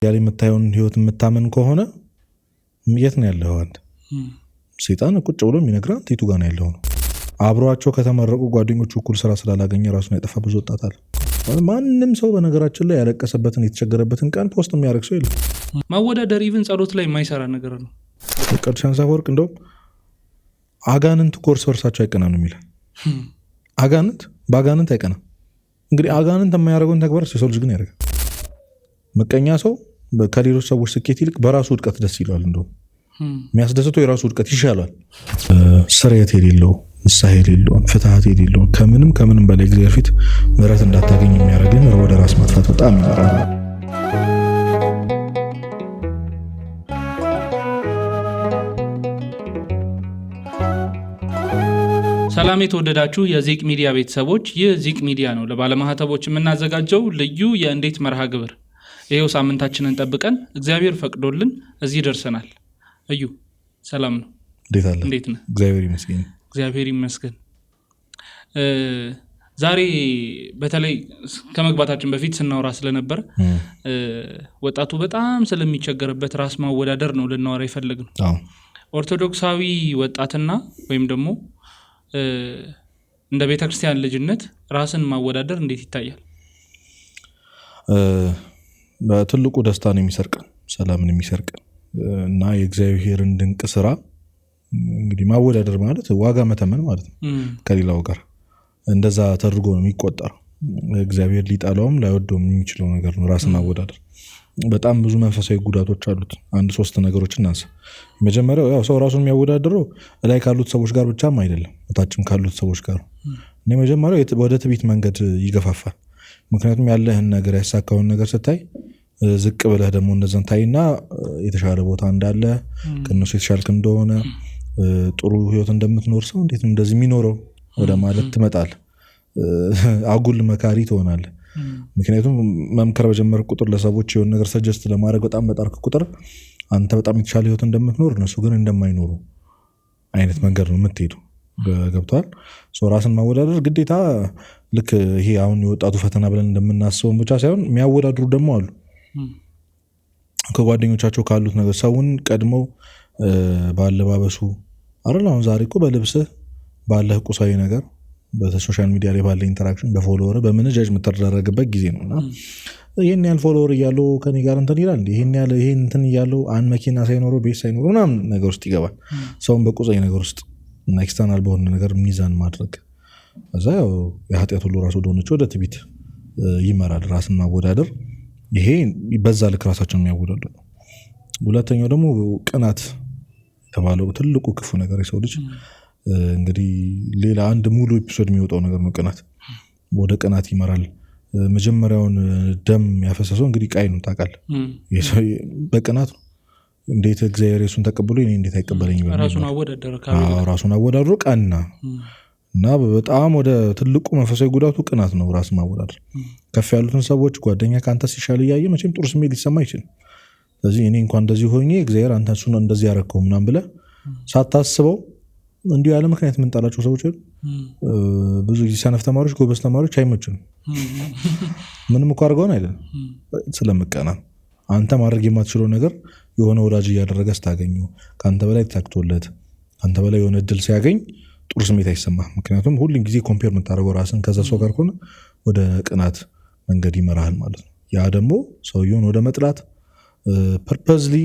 ያለ የምታየውን ህይወት የምታመን ከሆነ የት ነው ያለው? አንተ ሰይጣን ቁጭ ብሎ የሚነግራት የቱ ጋር ነው ያለው ነው። አብሯቸው ከተመረቁ ጓደኞቹ እኩል ስራ ስላላገኘ ራሱን ያጠፋ ብዙ ወጣት አለ። ማንም ሰው በነገራችን ላይ ያለቀሰበትን የተቸገረበትን ቀን ፖስት የሚያደርግ ሰው የለም። ማወዳደር ኢቭን ጸሎት ላይ የማይሰራ ነገር ነው። ቅዱሳን ሳወርቅ እንደውም አጋንንት ኮርስ ወርሳቸው አይቀናም ነው የሚለው። አጋንንት በአጋንንት አይቀናም። እንግዲህ አጋንንት የማያደርገውን ተግባር የሰው ልጅ ግን ያደርጋል። መቀኛ ሰው ከሌሎች ሰዎች ስኬት ይልቅ በራሱ ውድቀት ደስ ይለዋል። እንደውም የሚያስደስተው የራሱ ውድቀት ይሻላል። ስርየት የሌለው ንስሐ የሌለው ፍትሐት የሌለው ከምንም በላይ እግዚአብሔር ፊት ምሕረት እንዳታገኝ የሚያደርግን ወደ ራስ ማጥፋት በጣም ይመራል። ሰላም የተወደዳችሁ የዚቅ ሚዲያ ቤተሰቦች፣ ይህ ዚቅ ሚዲያ ነው ለባለማህተቦች የምናዘጋጀው ልዩ የእንዴት መርሃ ግብር። ይሄው ሳምንታችንን ጠብቀን እግዚአብሔር ፈቅዶልን እዚህ ደርሰናል። እዩ ሰላም ነው? እንዴት ነህ? እግዚአብሔር ይመስገን። ዛሬ በተለይ ከመግባታችን በፊት ስናወራ ስለነበር ወጣቱ በጣም ስለሚቸገርበት ራስ ማወዳደር ነው ልናወራ የፈለግነው። ኦርቶዶክሳዊ ወጣትና ወይም ደግሞ እንደ ቤተክርስቲያን ልጅነት ራስን ማወዳደር እንዴት ይታያል? በትልቁ ደስታን የሚሰርቅ ሰላምን የሚሰርቅ እና የእግዚአብሔርን ድንቅ ስራ እንግዲህ ማወዳደር ማለት ዋጋ መተመን ማለት ነው። ከሌላው ጋር እንደዛ ተደርጎ ነው የሚቆጠረው። እግዚአብሔር ሊጣላውም ላይወደውም የሚችለው ነገር ነው ራስን ማወዳደር። በጣም ብዙ መንፈሳዊ ጉዳቶች አሉት። አንድ 3 ነገሮችን እናንሳ። መጀመሪያው ያው ሰው ራሱን የሚያወዳደረው ላይ ካሉት ሰዎች ጋር ብቻም አይደለም፣ ታችም ካሉት ሰዎች ጋር ነው። መጀመሪያው ወደ ትዕቢት መንገድ ይገፋፋል። ምክንያቱም ያለህን ነገር ያሳካውን ነገር ስታይ ዝቅ ብለህ ደግሞ እንደዛን ታይና የተሻለ ቦታ እንዳለ ከነሱ የተሻልክ እንደሆነ ጥሩ ህይወት እንደምትኖር ሰው እንዴት ነው እንደዚህ የሚኖረው ወደ ማለት ትመጣለህ። አጉል መካሪ ትሆናለህ። ምክንያቱም መምከር በጀመርክ ቁጥር ለሰዎች የሆነ ነገር ሰጀስት ለማድረግ በጣም በጣርክ ቁጥር አንተ በጣም የተሻለ ህይወት እንደምትኖር እነሱ ግን እንደማይኖሩ አይነት መንገድ ነው የምትሄዱ። ገብቷል? ራስን ማወዳደር ግዴታ ልክ ይሄ አሁን የወጣቱ ፈተና ብለን እንደምናስበው ብቻ ሳይሆን የሚያወዳድሩ ደግሞ አሉ። ከጓደኞቻቸው ካሉት ነገር ሰውን ቀድመው ባለባበሱ አይደል? አሁን ዛሬ እኮ በልብስህ ባለህ ቁሳዊ ነገር በሶሻል ሚዲያ ላይ ባለ ኢንተራክሽን በፎሎወር በመነጃጅ የምትደረግበት ጊዜ ነውና ይሄን ያህል ፎሎወር እያለው ከኔ ጋር እንትን ይላል፣ ይሄን ያህል ይሄን እንትን እያለው አንድ መኪና ሳይኖረው ቤት ሳይኖረው ምናምን ነገር ውስጥ ይገባል። ሰውን በቁሳዊ ነገር ውስጥ እና ኤክስተርናል በሆነ ነገር ሚዛን ማድረግ እዛ ያው የኃጢአት ሁሉ ራሱ ወደሆነች ወደ ትዕቢት ይመራል። ራስን ማወዳደር ይሄ በዛ ልክ ራሳቸውን የሚያወዳደሩ። ሁለተኛው ደግሞ ቅናት የተባለው ትልቁ ክፉ ነገር የሰው ልጅ እንግዲህ ሌላ አንድ ሙሉ ኤፒሶድ የሚወጣው ነገር ነው። ቅናት ወደ ቅናት ይመራል። መጀመሪያውን ደም ያፈሰሰው እንግዲህ ቃየል ነው ታውቃለህ። በቅናት ነው እንዴት እግዚአብሔር እሱን ተቀብሎ እኔ እንዴት አይቀበለኝ ብሎ ራሱን አወዳድሮ ቀና እና በጣም ወደ ትልቁ መንፈሳዊ ጉዳቱ ቅናት ነው። ራስ ማወዳደር ከፍ ያሉትን ሰዎች ጓደኛ ካንተ ሲሻል እያየ መቼም ጥሩ ስሜት ሊሰማ ይችላል። ስለዚህ እኔ እንኳን እንደዚህ ሆኜ እግዚአብሔር አንተ እሱን እንደዚህ ያረከው ምናምን ብለህ ሳታስበው እንዲሁ ያለ ምክንያት የምንጣላቸው ሰዎች አሉ። ብዙ ጊዜ ሰነፍ ተማሪዎች ጎበዝ ተማሪዎች አይመቹም። ምንም እኮ አድርገውን አይደለም፣ ስለምቀና አንተ ማድረግ የማትችለው ነገር የሆነ ወዳጅ እያደረገ ስታገኙ ከአንተ በላይ ተሳክቶለት አንተ በላይ የሆነ እድል ሲያገኝ ጥሩ ስሜት አይሰማህ። ምክንያቱም ሁሉም ጊዜ ኮምፔር የምታደርገው ራስን ከዛ ሰው ጋር ከሆነ ወደ ቅናት መንገድ ይመራሃል ማለት ነው። ያ ደግሞ ሰውየውን ወደ መጥላት ፐርፐዝሊ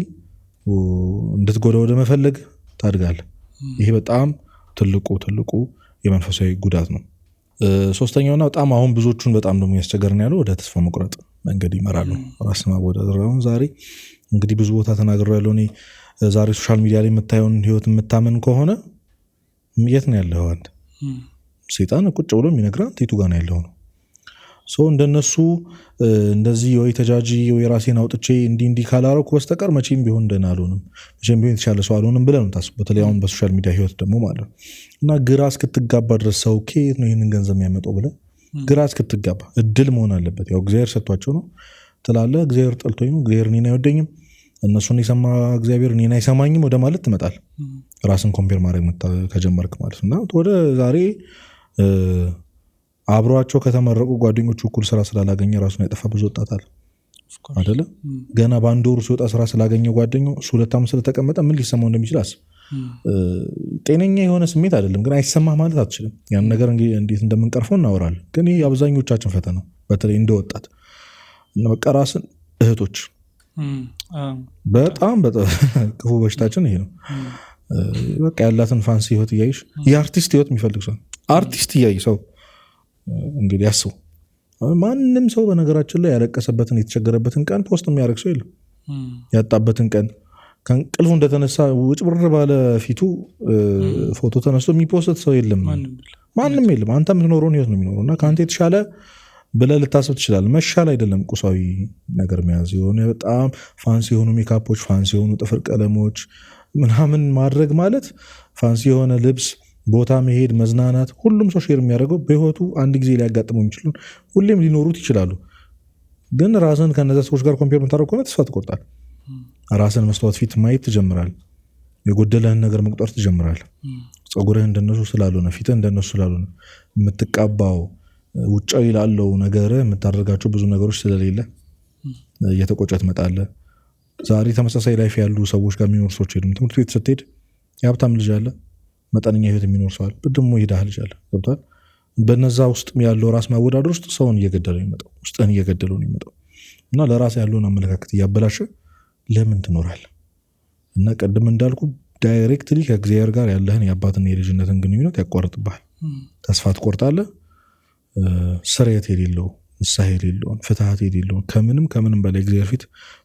እንድትጎዳ ወደ መፈለግ ታድጋለህ። ይሄ በጣም ትልቁ የመንፈሳዊ ጉዳት ነው። ሶስተኛውና በጣም አሁን ብዙዎቹን በጣም ደግሞ ያስቸገረን ያለው ወደ ተስፋ መቁረጥ መንገድ ይመራሉ። ራስን ማወዳደር አሁን ዛሬ እንግዲህ ብዙ ቦታ ተናግረው ያለው እኔ ዛሬ ሶሻል ሚዲያ ላይ የምታየውን ህይወት የምታመን ከሆነ የት ነው ያለው? አንተ ሰይጣን ቁጭ ብሎ የሚነግራት የቱ ጋር ነው ያለው ነው። እንደነሱ እንደዚህ ወይ ተጃጂ ወይ ራሴን አውጥቼ እንዲህ ካላረኩ በስተቀር መቼም ቢሆን እንደና አልሆንም፣ መቼም ቢሆን የተሻለ ሰው አልሆንም ብለህ ነው ታስብ። በተለይ አሁን በሶሻል ሚዲያ ህይወት ደግሞ ማለት እና ግራ እስክትጋባ ድረስ ሰው ከየት ነው ይህንን ገንዘብ የሚያመጣው ብለህ ግራ እስክትጋባ እድል መሆን አለበት። ያው እግዚአብሔር ሰጥቷቸው ነው ትላለህ። እግዚአብሔር ጠልቶኝ ነው፣ እግዚአብሔር እኔን አይወደኝም፣ እነሱን የሰማ እግዚአብሔር እኔን አይሰማኝም ወደ ማለት ትመጣል። ራስን ኮምፔር ማድረግ ከጀመርክ ማለት ነው። እና ወደ ዛሬ አብሯቸው ከተመረቁ ጓደኞቹ እኩል ስራ ስላላገኘ ራሱን ያጠፋ ብዙ ወጣት አለ። አይደለ? ገና በአንድ ወሩ ሲወጣ ስራ ስላገኘው ጓደኛው እሱ 2 ዓመት ስለተቀመጠ ምን ሊሰማው እንደሚችል አስብ። ጤነኛ የሆነ ስሜት አይደለም፣ ግን አይሰማህ ማለት አትችልም። ያን ነገር እንዴት እንደምንቀርፈው እናወራለን። ግን ይህ አብዛኞቻችን ፈተና በተለይ እንደወጣት እና በቃ ራስን እህቶች በጣም ክፉ በሽታችን ይሄ ነው። በቃ ያላትን ፋንሲ ህይወት እያይሽ የአርቲስት ህይወት የሚፈልግ ሰው አርቲስት እያይ ሰው እንግዲህ ያስቡ። ማንም ሰው በነገራችን ላይ ያለቀሰበትን የተቸገረበትን ቀን ፖስት የሚያደርግ ሰው የለም። ያጣበትን ቀን ከእንቅልፉ እንደተነሳ ውጭብር ባለ ፊቱ ፎቶ ተነስቶ የሚፖስት ሰው የለም፣ ማንም የለም። አንተ የምትኖረውን ህይወት ነው የሚኖረው እና ከአንተ የተሻለ ብለህ ልታስብ ትችላለህ። መሻል አይደለም ቁሳዊ ነገር መያዝ፣ የሆነ በጣም ፋንሲ የሆኑ ሜካፖች፣ ፋንሲ የሆኑ ጥፍር ቀለሞች ምናምን ማድረግ ማለት ፋንሲ የሆነ ልብስ፣ ቦታ መሄድ፣ መዝናናት ሁሉም ሰው ሼር የሚያደርገው በህይወቱ አንድ ጊዜ ሊያጋጥመው የሚችሉ ሁሌም ሊኖሩት ይችላሉ። ግን ራስን ከነዛ ሰዎች ጋር ኮምፔር የምታደርግ ከሆነ ተስፋ ትቆርጣል። ራስን መስታወት ፊት ማየት ትጀምራል። የጎደለህን ነገር መቁጠር ትጀምራል። ፀጉርህ እንደነሱ ስላልሆነ፣ ፊትህ እንደነሱ ስላልሆነ፣ የምትቀባው ውጫዊ ላለው ነገር የምታደርጋቸው ብዙ ነገሮች ስለሌለ እየተቆጨ ትመጣለህ። ዛሬ ተመሳሳይ ላይፍ ያሉ ሰዎች ጋር የሚኖር ሰዎች የሉም። ትምህርት ቤት ስትሄድ የሀብታም ልጅ አለ፣ መጠነኛ ህይወት የሚኖር ሰው አለ፣ ደግሞ የድሃ ልጅ አለ። ገብቷል? በነዛ ውስጥ ያለው ራስ ማወዳደር ውስጥ ሰውን እየገደለው የሚመጣው ውስጥህን እየገደለው ነው የሚመጣው እና ለራስ ያለውን አመለካከት እያበላሸ ለምን ትኖራለህ? እና ቀድም እንዳልኩ ዳይሬክትሊ ከእግዚአብሔር ጋር ያለህን የአባትና የልጅነትን ግንኙነት ያቋርጥብሃል። ተስፋ ትቆርጣለህ። ስርየት የሌለው ንስሐ የሌለውን ፍትሐት የሌለውን ከምንም በላይ እግዚአብሔር ፊት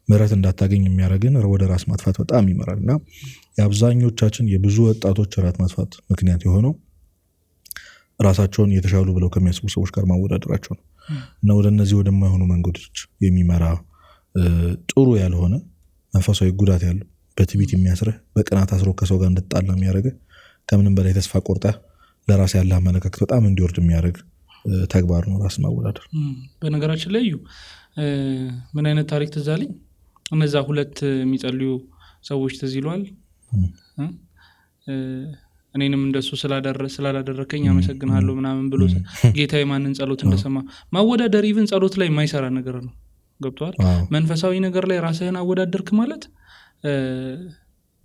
ምሕረት እንዳታገኝ የሚያደርግን ወደ ራስ ማጥፋት በጣም ይመራል እና የአብዛኞቻችን የብዙ ወጣቶች ራስ ማጥፋት ምክንያት የሆነው ራሳቸውን የተሻሉ ብለው ከሚያስቡ ሰዎች ጋር ማወዳደራቸው ነው እና ወደ እነዚህ ወደማይሆኑ መንገዶች የሚመራ ጥሩ ያልሆነ መንፈሳዊ ጉዳት ያለው በትዕቢት የሚያስርህ በቅናት አስሮ ከሰው ጋር እንድትጣላ የሚያደርግህ ከምንም በላይ ተስፋ ቆርጠህ ለራስ ያለህ አመለካከት በጣም እንዲወርድ የሚያደርግ ተግባር ነው ራስ ማወዳደር። በነገራችን ላይ ምን አይነት ታሪክ ትዝ አለኝ። እነዛ 2 የሚጸልዩ ሰዎች ትዝ ይሏል። እኔንም እንደሱ ስላላደረከኝ አመሰግናለሁ ምናምን ብሎ ጌታ የማንን ጸሎት እንደሰማ ማወዳደር ኢቭን ጸሎት ላይ የማይሰራ ነገር ነው። ገብቷል? መንፈሳዊ ነገር ላይ ራስህን አወዳደርክ ማለት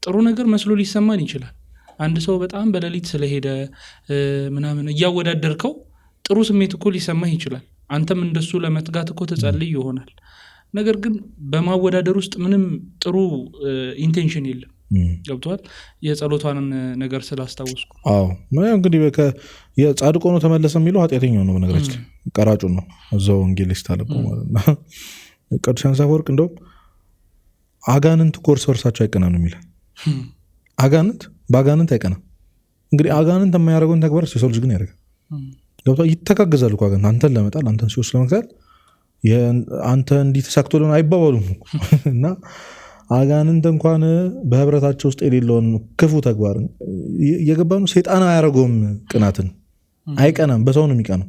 ጥሩ ነገር መስሎ ሊሰማን ይችላል። አንድ ሰው በጣም በሌሊት ስለሄደ ምናምን እያወዳደርከው ጥሩ ስሜት እኮ ሊሰማህ ይችላል። አንተም እንደሱ ለመትጋት እኮ ተጸልይ ይሆናል። ነገር ግን በማወዳደር ውስጥ ምንም ጥሩ ኢንቴንሽን የለም። ገብቷል? የጸሎቷን ነገር ስላስታወስኩ እንግዲህ የጻድቅ ሆኖ ተመለሰ የሚለው ኃጢአተኛው ነው። በነገራችን ቀራጩን ነው እዛው ወንጌል ስታለበው ማለት ነው። ቅዱስ ዮሐንስ አፈወርቅ እንደውም አጋንንት እኮ እርስ በርሳቸው አይቀናኑ የሚል አጋንንት በአጋንንት አይቀናም። እንግዲህ አጋንንት የማያደርገውን ተግባር የሰው ልጅ ግን ያደርጋል። ገብቷል? ይተጋገዛሉ እኮ አጋንንት አንተን ለመጣል አንተን ሲወስ ለመግዛት አንተ እንዲህ ተሳክቶ ሊሆን አይባባሉም እና አጋንንት እንኳን በህብረታቸው ውስጥ የሌለውን ክፉ ተግባር እየገባ ነው። ሰይጣን አያደርገውም። ቅናትን አይቀናም። በሰው ነው የሚቀናው።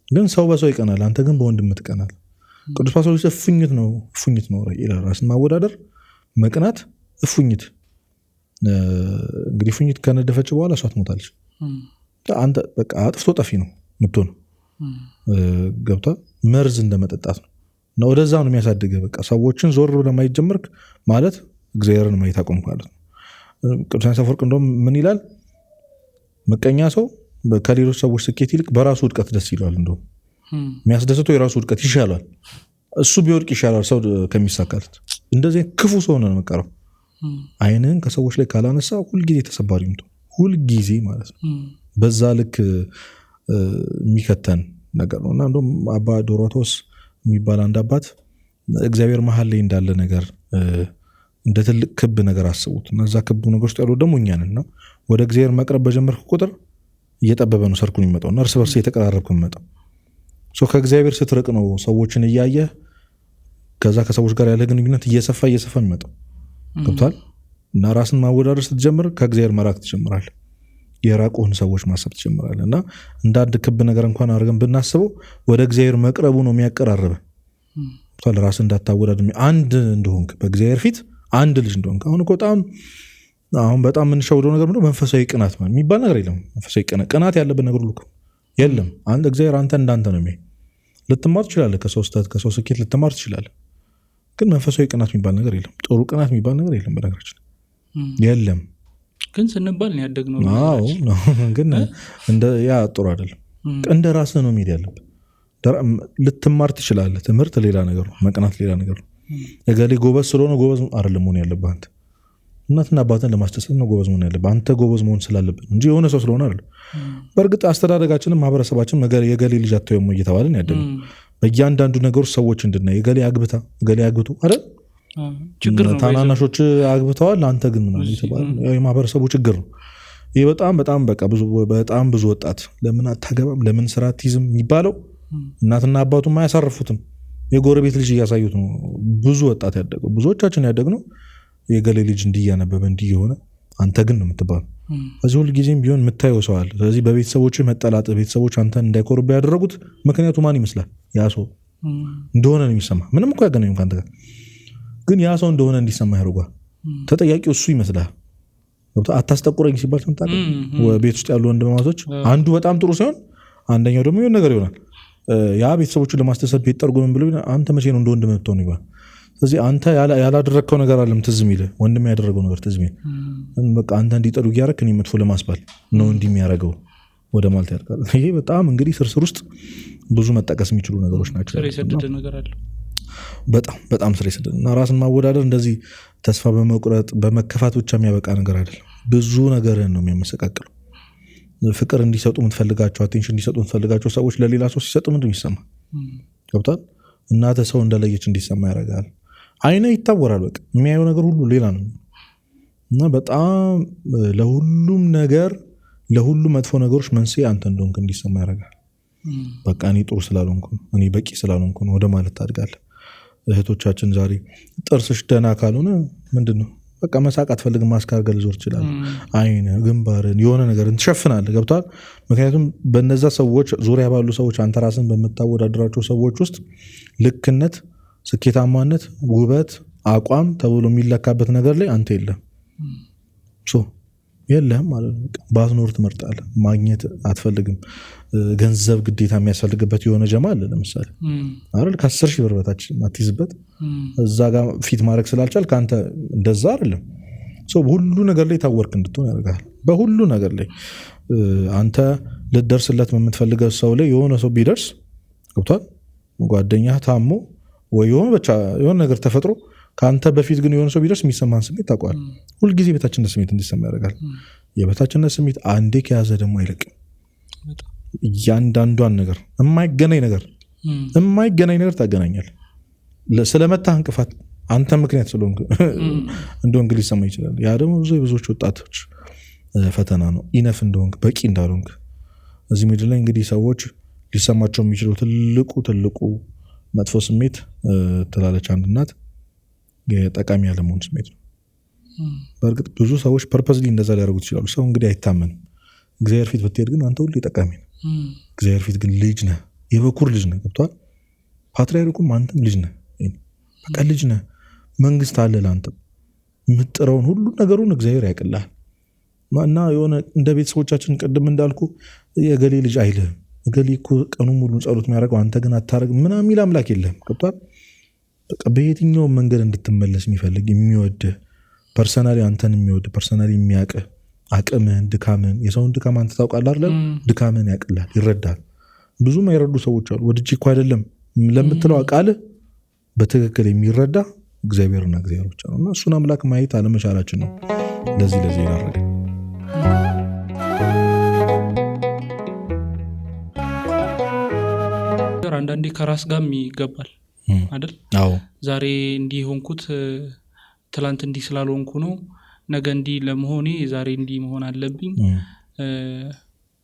ግን ሰው በሰው ይቀናል፣ አንተ ግን በወንድም ትቀናል። ቅዱስ ጳውሎስ እፉኝት ነው ይላል። ራስን ማወዳደር፣ መቅናት እፉኝት። እንግዲህ እፉኝት ከነደፈች በኋላ እሷ ትሞታለች። አንተ በቃ አጥፍቶ ጠፊ ነው የምትሆነው። ገብታ መርዝ እንደመጠጣት ነው እና ወደዛ ነው የሚያሳድገ። በቃ ሰዎችን ዞር ብለህ ማየት ጀመርክ ማለት እግዚአብሔርን ማየት አቆምክ ማለት ነው። ቅዱስ ዮሐንስ አፈወርቅ እንደውም ምን ይላል? ምቀኛ ሰው ከሌሎች ሰዎች ስኬት ይልቅ በራሱ ውድቀት ደስ ይለዋል። እንደውም የሚያስደስተው የራሱ ውድቀት ይሻላል። እሱ ቢወድቅ ይሻላል ሰው ከሚሳካለት። እንደዚህ ክፉ ሰው ነው መቀረው። አይንህን ከሰዎች ላይ ካላነሳ ሁልጊዜ ተሰባሪ ነው፣ ሁልጊዜ ማለት ነው። በዛ ልክ የሚከተን ነገር ነው እና እንደውም አባ ዶሮቶስ የሚባል አንድ አባት እግዚአብሔር መሀል ላይ እንዳለ ነገር እንደ ትልቅ ክብ ነገር አስቡት እና እዛ ክቡ ነገር ውስጥ ያለው ደግሞ እኛ ነን እና ወደ እግዚአብሔር መቅረብ በጀመርክ ቁጥር እየጠበበ ነው ሰርኩን የሚመጣው እና እርስ በርስ እየተቀራረብክ የሚመጣው። ከእግዚአብሔር ስትርቅ ነው ሰዎችን እያየህ ከዛ ከሰዎች ጋር ያለ ግንኙነት እየሰፋ የሚመጣው። ገብቷል? እና ራስን ማወዳደር ስትጀምር ከእግዚአብሔር መራቅ ትጀምራለህ። የራቁህን ሰዎች ማሰብ ትጀምራለህ እና እንደ አንድ ክብ ነገር እንኳን አድርገን ብናስበው ወደ እግዚአብሔር መቅረቡ ነው የሚያቀራርበ። ራስን እንዳታወዳድር አንድ እንደሆንክ በእግዚአብሔር ፊት አንድ ልጅ እንደሆንክ። አሁን በጣም የምንሸውደው ነገር ምንድነው? መንፈሳዊ ቅናት የሚባል ነገር የለም። መንፈሳዊ ቅናት ያለብን ነገር ሁሉ የለም። እግዚአብሔር አንተ እንዳንተ ነው የሚያይ። ልትማር ትችላለህ፣ ከሰው ስህተት ከሰው ስኬት ልትማር ትችላለህ። ግን መንፈሳዊ ቅናት የሚባል ነገር የለም። ጥሩ ቅናት የሚባል ነገር የለም። በነገራችን የለም ግን ስንባል ነው ያደግነው። ግን ያ ጥሩ አይደለም። እንደ ራስህ ነው የሚሄድ ያለብህ። ልትማር ትችላለህ። ትምህርት ሌላ ነገር ነው፣ መቅናት ሌላ ነገር ነው። እገሌ ጎበዝ ስለሆነ ጎበዝ አይደለም መሆን ያለብህ አንተ። እናትና አባትን ለማስደሰት ነው ጎበዝ መሆን ያለብህ አንተ። ጎበዝ መሆን ስላለብህ እንጂ የሆነ ሰው ስለሆነ አይደለም። በእርግጥ አስተዳደጋችንም ማህበረሰባችን የገሌ ልጅ አትወይም እየተባለን ያደግነው በእያንዳንዱ ነገሮች ሰዎች እንድናይ የገሌ አግብታ እገሌ አግብቶ አይደል ታናናሾች አግብተዋል አንተ ግን ምናምን እየተባለ የማህበረሰቡ ችግር ነው ይሄ። በጣም በቃ በጣም ብዙ ወጣት ለምን አታገባም ለምን ስራ አትይዝም የሚባለው እናትና አባቱም አያሳርፉትም። የጎረቤት ልጅ እያሳዩት ነው ብዙ ወጣት ያደገው። ብዙዎቻችን ያደግነው የገሌ ልጅ እንዲያነበበ እንዲሆነ አንተ ግን ነው የምትባለው። እዚህ ሁሉ ጊዜም ቢሆን የምታየው ሰው አለ። ስለዚህ በቤተሰቦች መጠላጥ ቤተሰቦች አንተን እንዳይኮርቡ ያደረጉት ምክንያቱ ማን ይመስላል? ያ ሰው እንደሆነ ነው የሚሰማ። ምንም እኮ ያገናኙ ካንተ ጋር ግን ያ ሰው እንደሆነ እንዲሰማ ያደርጓል። ተጠያቂው እሱ ይመስላል። አታስጠቁረኝ ሲባል ሰምታለህ? ቤት ውስጥ ያሉ ወንድማማቾች አንዱ በጣም ጥሩ ሲሆን አንደኛው ደግሞ የሆነ ነገር ይሆናል። ያ ቤተሰቦቹን ለማስደሰት ቤት ጠርጎ ምን ብሎ አንተ መቼ ነው እንደ ወንድም የምትሆን ይባል። ስለዚህ አንተ ያላደረግከው ነገር አለም ትዝ የሚልህ ወንድም ያደረገው ነገር ትዝ የሚልህ በቃ አንተ እንዲጠሉ እያደረክ እኔ መጥፎ ለማስባል ነው እንዲህ የሚያደርገው ወደ ማለት ያደርጋል። ይሄ በጣም እንግዲህ ስርስር ውስጥ ብዙ መጠቀስ የሚችሉ ነገሮች ናቸው። ስር የሰደደ ነገር አለ በጣም ስር የሰደደ እና ራስን ማወዳደር እንደዚህ ተስፋ በመቁረጥ በመከፋት ብቻ የሚያበቃ ነገር አይደለም። ብዙ ነገርን ነው የሚያመሰቃቅለው። ፍቅር እንዲሰጡ የምትፈልጋቸው አቴንሽን እንዲሰጡ የምትፈልጋቸው ሰዎች ለሌላ ሰው ሲሰጡ ምንድን ይሰማ ገብቷል። እናትህ ሰው እንደለየች እንዲሰማ ያደርጋል። አይነ ይታወራል። በቃ የሚያየው ነገር ሁሉ ሌላ ነው እና በጣም ለሁሉም ነገር ለሁሉ መጥፎ ነገሮች መንስኤ አንተ እንደሆንክ እንዲሰማ ያደርጋል። በቃ እኔ ጥሩ ስላልሆንኩ ነው እኔ በቂ ስላልሆንኩ ነው ወደ ማለት ታድጋለህ። እህቶቻችን ዛሬ ጥርስሽ ደህና ካልሆነ ምንድን ነው በቃ መሳቅ አትፈልግም። ማስካርገል ዞር ይችላል። አይን ግንባርን የሆነ ነገር ትሸፍናለህ። ገብቷል። ምክንያቱም በነዛ ሰዎች ዙሪያ ባሉ ሰዎች አንተ ራስን በምታወዳደራቸው ሰዎች ውስጥ ልክነት፣ ስኬታማነት፣ ውበት፣ አቋም ተብሎ የሚለካበት ነገር ላይ አንተ የለም የለህም ማለት ነው። ባትኖር ትመርጣለህ። ማግኘት አትፈልግም። ገንዘብ ግዴታ የሚያስፈልግበት የሆነ ጀማ አለ ለምሳሌ አይደል ከ10 ሺህ ብር በታች ማትይዝበት እዛ ጋር ፊት ማድረግ ስላልቻል ከአንተ እንደዛ አይደለም። ሁሉ ነገር ላይ ታወርክ እንድትሆን ያደርጋል። በሁሉ ነገር ላይ አንተ ልትደርስለት በምትፈልገው ሰው ላይ የሆነ ሰው ቢደርስ ገብቷል። ጓደኛ ታሞ ወይ የሆነ ነገር ተፈጥሮ ከአንተ በፊት ግን የሆነ ሰው ቢደርስ የሚሰማን ስሜት ታውቀዋል። ሁልጊዜ የበታችነት ስሜት እንዲሰማ ያደርጋል። የበታችነት ስሜት አንዴ ከያዘ ደግሞ አይለቅም። እያንዳንዷን ነገር የማይገናኝ ነገር ታገናኛል። ስለመታህ እንቅፋት አንተ ምክንያት ስለሆንክ እንደሆንክ ሊሰማ ይችላል። ያ ደግሞ ብዙዎች ወጣቶች ፈተና ነው። ኢነፍ እንደሆንክ በቂ እንዳልሆንክ እዚህ ምድር ላይ እንግዲህ ሰዎች ሊሰማቸው የሚችለው ትልቁ መጥፎ ስሜት ትላለች አንድ እናት የጠቃሚ ያለመሆን ስሜት ነው። በእርግጥ ብዙ ሰዎች ፐርፐዝሊ እንደዛ ሊያደርጉት ይችላሉ። ሰው እንግዲህ አይታመንም። እግዚአብሔር ፊት ብትሄድ ግን አንተ ሁሉ ጠቃሚ ነው። እግዚአብሔር ፊት ግን ልጅ ነህ፣ የበኩር ልጅ ነህ። ገብቷል። ፓትርያርኩም አንተም ልጅ ነህ። በቃ ልጅ ነህ። መንግስት አለ ለአንተ። የምትጥረውን ሁሉ ነገሩን እግዚአብሔር ያቅልሃል። እና የሆነ እንደ ቤተሰቦቻችን ቅድም እንዳልኩ የገሌ ልጅ አይልህም። ገሌ እኮ ቀኑን ሙሉ ጸሎት የሚያደርገው አንተ ግን አታደርግም ምናምን የሚል አምላክ የለህም። ገብቷል። በቃ በየትኛውም መንገድ እንድትመለስ የሚፈልግ የሚወድህ ፐርሰናሊ አንተን የሚወድ ፐርሰናሊ የሚያውቅህ አቅምህን ድካምህን የሰውን ድካም አንተ ታውቃለህ አይደል? ድካምህን ያውቅልሃል፣ ይረዳል። ብዙም አይረዱ ሰዎች አሉ። ወድጄ እኮ አይደለም ለምትለው ቃልህ በትክክል የሚረዳ እግዚአብሔርና እግዚአብሔር ብቻ ነው። እና እሱን አምላክ ማየት አለመቻላችን ነው ለዚህ ይዳረገ። አንዳንዴ ከራስ ጋር ይገባል አይደል? አዎ ዛሬ እንዲህ ሆንኩት ትላንት እንዲህ ስላልሆንኩ ነው ነገ እንዲህ ለመሆኔ ዛሬ እንዲህ መሆን አለብኝ።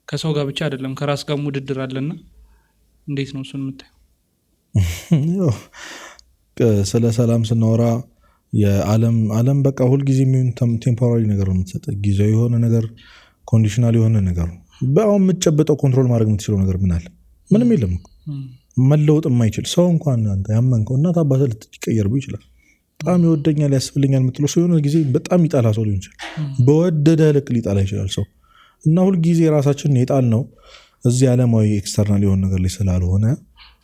ከሰው ጋር ብቻ አይደለም ከራስ ጋር ውድድር አለና እንዴት ነው እሱን የምታየው? ስለ ሰላም ስናወራ የዓለም በቃ ሁልጊዜ ቴምፖራሪ ነገር ነው የምትሰጠው። ጊዜያዊ የሆነ ነገር ኮንዲሽናል የሆነ ነገር ነው። በአሁን የምትጨብጠው ኮንትሮል ማድረግ የምትችለው ነገር ምን አለ? ምንም የለም። መለወጥ የማይችል ሰው እንኳን አንተ ያመንከው እናት አባትህ ልትቀየርብህ ይችላል። በጣም ይወደኛል ያስፈልኛል የምትለው ሰው የሆነ ጊዜ በጣም ይጣላ ሰው ሊሆን ይችላል። በወደደ ልክ ሊጣላ ይችላል ሰው። እና ሁልጊዜ ራሳችንን የጣል ነው እዚህ ዓለማዊ ኤክስተርናል የሆነ ነገር ላይ ስላልሆነ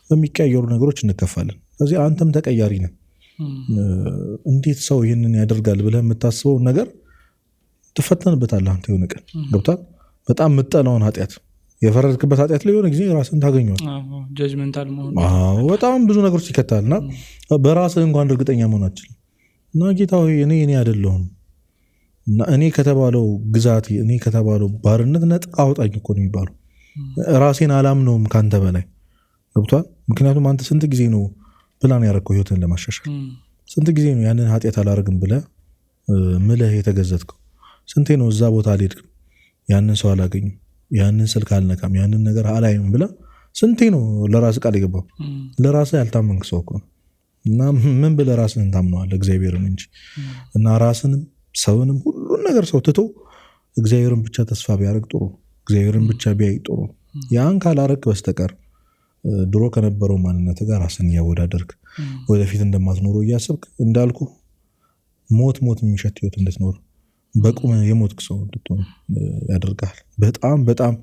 በሚቀያየሩ ነገሮች እንከፋለን። ስለዚህ አንተም ተቀያሪ ነህ። እንዴት ሰው ይህንን ያደርጋል ብለህ የምታስበው ነገር ትፈተንበታለህ። አንተ የሆነ ቀን ገብቷል። በጣም የምጠላውን ኃጢአት የፈረድክበት ኃጢአት ላይ የሆነ ጊዜ ራስን ታገኘዋል። ጀጅመንታል መሆን በጣም ብዙ ነገሮች ይከታል እና በራስህ እንኳን እርግጠኛ መሆን አትችልም። እና ጌታ ሆይ እኔ አይደለሁም እና እኔ ከተባለው ግዛት እኔ ከተባለው ባርነት ነጥቅ አውጣኝ እኮ ነው የሚባለው። ራሴን አላምነውም ካንተ በላይ ገብቷል። ምክንያቱም አንተ ስንት ጊዜ ነው ፕላን ያደረግከው ህይወትን ለማሻሻል? ስንት ጊዜ ነው ያንን ኃጢአት አላረግም ብለህ ምልህ የተገዘትከው? ስንቴ ነው እዛ ቦታ አልሄድክም፣ ያንን ሰው አላገኝም፣ ያንን ስልክ አልነካም፣ ያንን ነገር አላይም ብለህ ስንቴ ነው ለራስህ ቃል የገባው? ለራስህ ያልታመንክ ሰው እኮ ነው። እና ምን ብለህ ራስህን ታምነዋለህ? እግዚአብሔርን እንጂ። እና ራስንም ሰውንም ሁሉን ነገር ሰው ትቶ እግዚአብሔርን ብቻ ተስፋ ቢያደርግ ጥሩ፣ እግዚአብሔርን ብቻ ቢያይ ጥሩ። ያን ካላረክ በስተቀር ድሮ ከነበረው ማንነት ጋር ራስን እያወዳደርክ ወደፊት እንደማትኖረው እያሰብክ እንዳልኩ ሞት የሚሸት ህይወት እንድትኖር በቁም የሞትክ ሰው እንድትሆን ያደርጋል። በጣም በጣም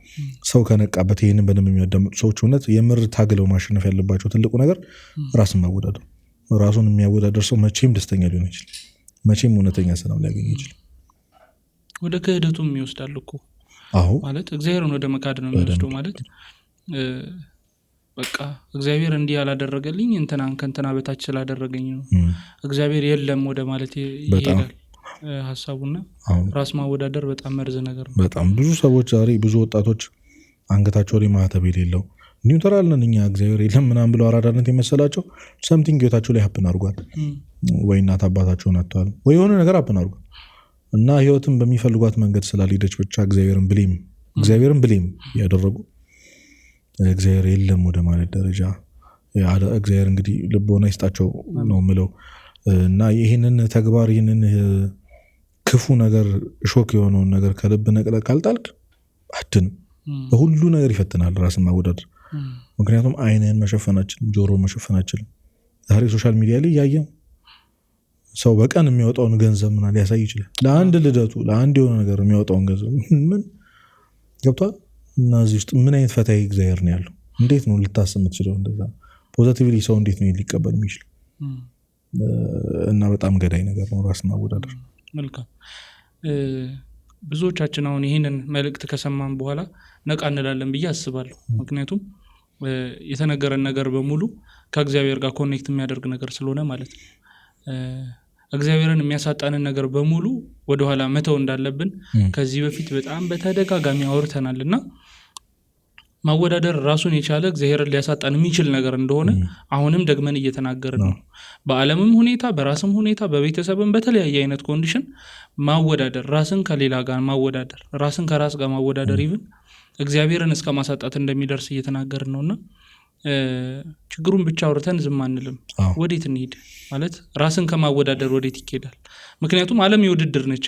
ሰው ከነቃበት ይህንን በደንብ የሚያዳምጡ ሰዎች እውነት የምር ታግለው ማሸነፍ ያለባቸው ትልቁ ነገር ራስን ማወዳደር። ራሱን የሚያወዳደር ሰው መቼም ደስተኛ ሊሆን ይችላል፣ መቼም እውነተኛ ሰላም ሊያገኝ ይችላል። ወደ ክህደቱም ይወስዳል እኮ ማለት እግዚአብሔርን ወደ መካድ ነው የሚወስደው። ማለት በቃ እግዚአብሔር እንዲህ ያላደረገልኝ እንትናን ከእንትና በታች ስላደረገኝ ነው እግዚአብሔር የለም ወደ ማለት ይሄዳል ሐሳቡና ራስ ማወዳደር በጣም መርዝ ነገር ነው። በጣም ብዙ ሰዎች ዛሬ ብዙ ወጣቶች አንገታቸው ላይ ማህተብ የሌለው ኒውትራል ነን እኛ እግዚአብሔር የለም ምናምን ብለው አራዳነት የመሰላቸው ሰምቲንግ ህይወታቸው ላይ ሀፕን አድርጓል። ወይ እናት አባታቸውን አጥተዋል፣ ወይ የሆነ ነገር ሀፕን አድርጓል እና ህይወትን በሚፈልጓት መንገድ ስላልሄደች ብቻ እግዚአብሔርን ብሌም ያደረጉ እግዚአብሔር የለም ወደ ማለት ደረጃ እግዚአብሔር እንግዲህ ልቦና ይስጣቸው ነው ምለው። እና ይህንን ተግባር ይህንን ክፉ ነገር ሾክ የሆነውን ነገር ከልብ ነቅለ ካልጣልክ አድንም በሁሉ ነገር ይፈትናል ራስን ማወዳደር። ምክንያቱም አይንህን መሸፈናችን ጆሮ መሸፈናችን ዛሬ ሶሻል ሚዲያ ላይ ያየው ሰው በቀን የሚያወጣውን ገንዘብ ምናምን ሊያሳይ ይችላል። ለአንድ ልደቱ ለአንድ የሆነ ነገር የሚያወጣውን ገንዘብ ምን ገብቷል? እና እዚህ ውስጥ ምን አይነት ፈታኝ እግዚአብሔር ነው ያለው? እንዴት ነው ልታስብ የምትችለው? እንደዛ ፖዚቲቭሊ ሰው እንዴት ነው ሊቀበል የሚችለው? እና በጣም ገዳይ ነገር ነው ራስን ማወዳደር። መልካም ብዙዎቻችን አሁን ይህንን መልእክት ከሰማን በኋላ ነቃ እንላለን ብዬ አስባለሁ። ምክንያቱም የተነገረን ነገር በሙሉ ከእግዚአብሔር ጋር ኮኔክት የሚያደርግ ነገር ስለሆነ ማለት ነው። እግዚአብሔርን የሚያሳጣንን ነገር በሙሉ ወደኋላ መተው እንዳለብን ከዚህ በፊት በጣም በተደጋጋሚ አውርተናልና ማወዳደር ራሱን የቻለ እግዚአብሔርን ሊያሳጣን የሚችል ነገር እንደሆነ አሁንም ደግመን እየተናገርን ነው። በዓለምም ሁኔታ በራስም ሁኔታ በቤተሰብም በተለያየ አይነት ኮንዲሽን ማወዳደር፣ ራስን ከሌላ ጋር ማወዳደር፣ ራስን ከራስ ጋር ማወዳደር ይብን እግዚአብሔርን እስከ ማሳጣት እንደሚደርስ እየተናገርን ነውና ችግሩን ብቻ አውርተን ዝም አንልም። ወዴት እንሂድ ማለት ራስን ከማወዳደር ወዴት ይኬዳል? ምክንያቱም ዓለም የውድድር ነች።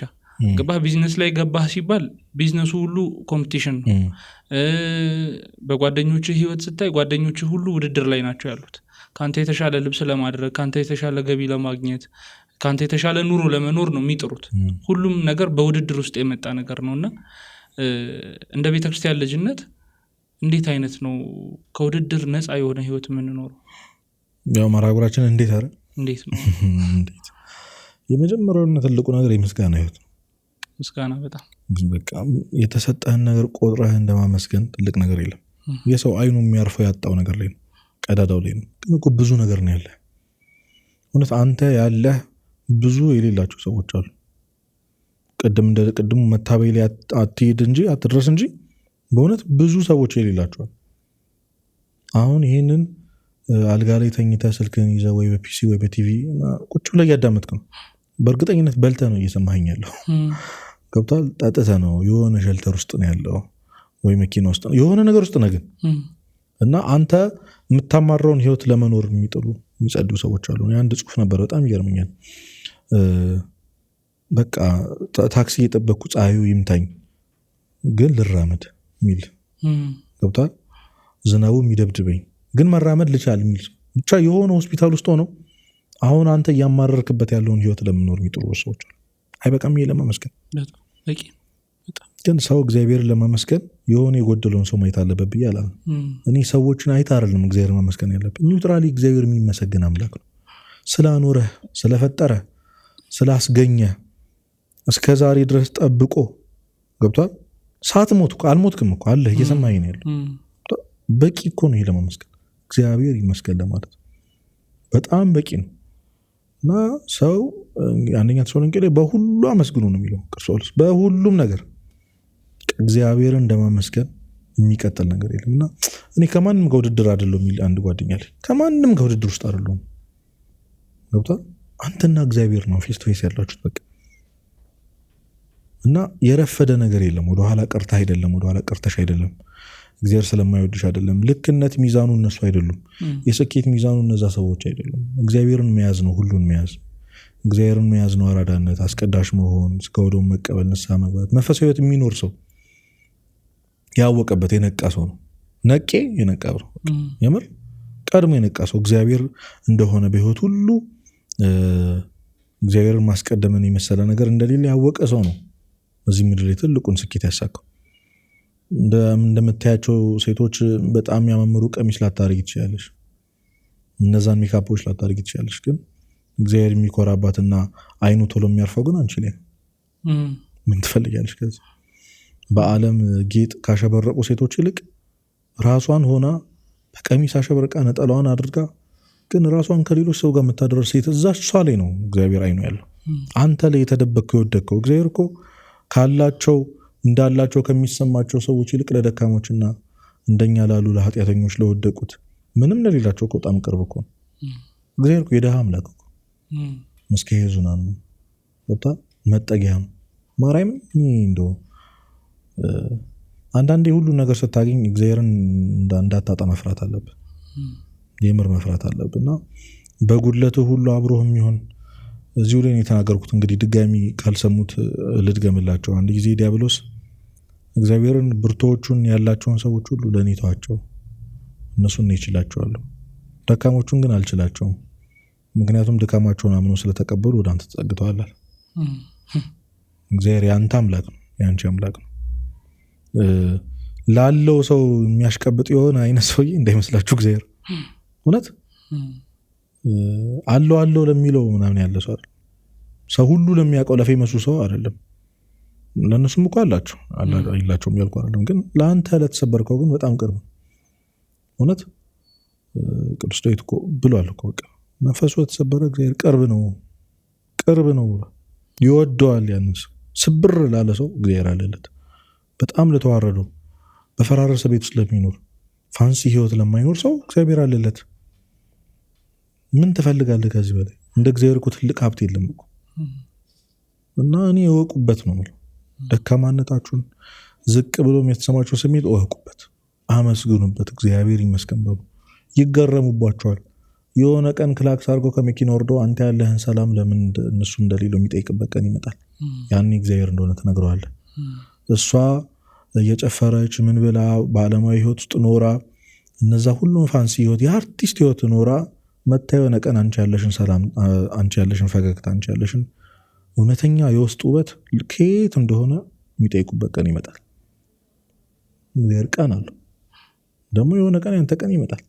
ገባህ? ቢዝነስ ላይ ገባህ ሲባል ቢዝነሱ ሁሉ ኮምፒቲሽን ነው። በጓደኞች ህይወት ስታይ ጓደኞች ሁሉ ውድድር ላይ ናቸው ያሉት። ካንተ የተሻለ ልብስ ለማድረግ፣ ካንተ የተሻለ ገቢ ለማግኘት፣ ካንተ የተሻለ ኑሮ ለመኖር ነው የሚጥሩት። ሁሉም ነገር በውድድር ውስጥ የመጣ ነገር ነውና እንደ ቤተክርስቲያን ልጅነት እንዴት አይነት ነው ከውድድር ነፃ የሆነ ህይወት የምንኖረው? ያው ማራጉራችን እንዴት ነው የመጀመሪያውና ትልቁ ነገር የምስጋና ህይወት ነው። ምስጋና በጣም በቃ የተሰጠህን ነገር ቆጥረህ እንደማመስገን ትልቅ ነገር የለም። የሰው አይኑ የሚያርፈው ያጣው ነገር ላይ ነው፣ ቀዳዳው ላይ ነው። ግን እኮ ብዙ ነገር ነው ያለ። እውነት አንተ ያለህ ብዙ የሌላቸው ሰዎች አሉ። ቅድሙ መታበይ ላይ አትሄድ እንጂ አትድረስ እንጂ በእውነት ብዙ ሰዎች የሌላቸዋል። አሁን ይህንን አልጋ ላይ ተኝተህ ስልክህን ይዘህ ወይ በፒሲ ወይ በቲቪ ቁጭ ብለህ እያዳመጥክ ነው። በእርግጠኝነት በልተህ ነው እየሰማኸኝ ያለው። ገብቷል? ጠጥተህ ነው፣ የሆነ ሸልተር ውስጥ ነው ያለው ወይ መኪና ውስጥ ነው፣ የሆነ ነገር ውስጥ ነው። ግን እና አንተ የምታማራውን ህይወት ለመኖር የሚጸዱ ሰዎች አሉ። አንድ ጽሁፍ ነበር በጣም ይገርመኛል። በቃ ታክሲ እየጠበቅኩ ፀሐዩ ይምታኝ ግን ልራመድ ሚል ገብቷል? ዝናቡ የሚደብድበኝ ግን መራመድ ልቻል ሚል ብቻ የሆነ ሆስፒታል ውስጥ ሆነው አሁን አንተ እያማረርክበት ያለውን ህይወት ለመኖር የሚጥሩ ሰዎች አሉ። አይበቃም ይሄ ለማመስገን? ግን ሰው እግዚአብሔርን ለማመስገን የሆነ የጎደለውን ሰው ማየት አለበት ብዬ አላምንም። እኔ ሰዎችን አይተህ አይደለም እግዚአብሔርን ማመስገን ያለብን። ኒውትራሊ እግዚአብሔር የሚመሰገን አምላክ ነው። ስላኖረህ ስለፈጠረ ስላስገኘ እስከ ዛሬ ድረስ ጠብቆ ገብቷል። ሳትሞት እኮ አልሞትክም እኮ አለህ እየሰማኸኝ ነው ያለው። በቂ እኮ ነው ይሄ ለማመስገን፣ እግዚአብሔር ይመስገን ለማለት በጣም በቂ ነው። እና ሰው አንደኛ ተሰሎንቄ ላይ በሁሉ አመስግኑ ነው የሚለው ክርስቶስ። በሁሉም ነገር እግዚአብሔርን እንደማመስገን የሚቀጥል ነገር የለም። እና እኔ ከማንም ጋር ውድድር አይደለም የሚል አንድ ጓደኛ አለኝ። ከማንም ጋር ውድድር ውስጥ አይደለም። ገብቷል። አንተና እግዚአብሔር ነው ፌስ ቱ ፌስ ያላችሁት በቃ። እና የረፈደ ነገር የለም። ወደኋላ ቀርታ አይደለም፣ ወደኋላ ቀርተሽ አይደለም፣ እግዚአብሔር ስለማይወድሽ አይደለም። ልክነት ሚዛኑ እነሱ አይደሉም። የስኬት ሚዛኑ እነዛ ሰዎች አይደሉም። እግዚአብሔርን መያዝ ነው፣ ሁሉን መያዝ። እግዚአብሔርን መያዝ ነው አራዳነት፣ አስቀዳሽ መሆን፣ እስከወደውን መቀበል፣ ንስሐ መግባት። መንፈሳዊ ሕይወት የሚኖር ሰው ያወቀበት የነቃ ሰው ነው። ነቄ የነቃ ነው። የምር ቀድሞ የነቃ ሰው እግዚአብሔር እንደሆነ በሕይወት ሁሉ እግዚአብሔርን ማስቀደምን የመሰለ ነገር እንደሌለ ያወቀ ሰው ነው በዚህ ምድር ላይ ትልቁን ስኬት ያሳካው። እንደምታያቸው ሴቶች በጣም ያማምሩ ቀሚስ ላታረግ ትችላለሽ፣ እነዛን ሜካፖች ላታረግ ትችላለሽ። ግን እግዚአብሔር የሚኮራባትና አይኑ ቶሎ የሚያርፈው ግን አንቺ ላይ ምን ትፈልጋለሽ? ከዚህ በዓለም ጌጥ ካሸበረቁ ሴቶች ይልቅ ራሷን ሆና በቀሚስ አሸብርቃ ነጠላዋን አድርጋ ግን ራሷን ከሌሎች ሰው ጋር የምታደርስ ሴት እዛ እሷ ላይ ነው እግዚአብሔር አይኑ ያለው። አንተ ላይ የተደበቅከው የወደቅከው እግዚአብሔር እኮ ካላቸው እንዳላቸው ከሚሰማቸው ሰዎች ይልቅ ለደካሞችና እንደኛ ላሉ ለኃጢአተኞች ለወደቁት ምንም ለሌላቸው በጣም ቅርብ እኮ ነው እግዚአብሔር እኮ። የደሃ አምላክ እኮ መስከየ ዙናን ወጣ መጠጊያ ነው። ማርያም እንደው አንዳንዴ ሁሉ ነገር ስታገኝ እግዚአብሔርን እንዳታጣ መፍራት አለብህ፣ የምር መፍራት አለብህና በጉድለትህ ሁሉ አብሮህ የሚሆን እዚሁ ላይ የተናገርኩት እንግዲህ ድጋሚ ካልሰሙት ልድገምላቸው። አንድ ጊዜ ዲያብሎስ እግዚአብሔርን ብርቶቹን ያላቸውን ሰዎች ሁሉ ለእኔ ተዋቸው፣ እነሱን ይችላቸዋለሁ፣ ደካሞቹን ግን አልችላቸውም፣ ምክንያቱም ድካማቸውን አምነው ስለተቀበሉ ወደ አንተ ተጠግተዋል። እግዚአብሔር ያንተ አምላክ ነው፣ ያንቺ አምላክ ነው። ላለው ሰው የሚያሽቀብጥ የሆነ አይነት ሰውዬ እንዳይመስላችሁ እግዚአብሔር እውነት አለው ለሚለው ምናምን ያለ ሰው አይደለም። ሰው ሁሉ ለሚያውቀው ለፌመሱ ሰው አይደለም። ለነሱም እኮ አላቸው አይላቸውም ያልኩ አይደለም። ግን ለአንተ ለተሰበርከው ግን በጣም ቅርብ እውነት ቅዱስ ዳዊት እኮ ብሏል እኮ በቃ መንፈሱ የተሰበረ እግዚአብሔር ቅርብ ነው ብሎ ይወደዋል። ያንን ሰው ስብር ላለ ሰው እግዚአብሔር አለለት። በጣም ለተዋረደው በፈራረሰ ቤት ውስጥ ለሚኖር ፋንሲ ህይወት ለማይኖር ሰው እግዚአብሔር አለለት። ምን ትፈልጋለህ ከዚህ በላይ? እንደ እግዚአብሔር እኮ ትልቅ ሀብት የለም እኮ። እና እኔ እወቁበት ነው የምለው። ደካማነታችሁን ዝቅ ብሎ የተሰማችሁ ስሜት እወቁበት፣ አመስግኑበት፣ እግዚአብሔር ይመስገን በሉ። ይገረሙባቸዋል። የሆነ ቀን ክላክስ አድርገው ከመኪና ወርደው አንተ ያለህን ሰላም ለምን እነሱ እንደሌለው የሚጠይቅበት ቀን ይመጣል። ያኔ እግዚአብሔር እንደሆነ ትነግረዋለህ። እሷ እየጨፈረች ምን ብላ በዓለማዊ ህይወት ውስጥ ኖራ እነዛ ሁሉም ፋንሲ ህይወት የአርቲስት ህይወት ኖራ መታ የሆነ ቀን አንቺ ያለሽን ሰላም፣ አንቺ ያለሽን ፈገግታ፣ አንቺ ያለሽን እውነተኛ የውስጥ ውበት ከየት እንደሆነ የሚጠይቁበት ቀን ይመጣል። እግዚአብሔር ቀን አለው ደግሞ የሆነ ቀን ያንተ ቀን ይመጣል።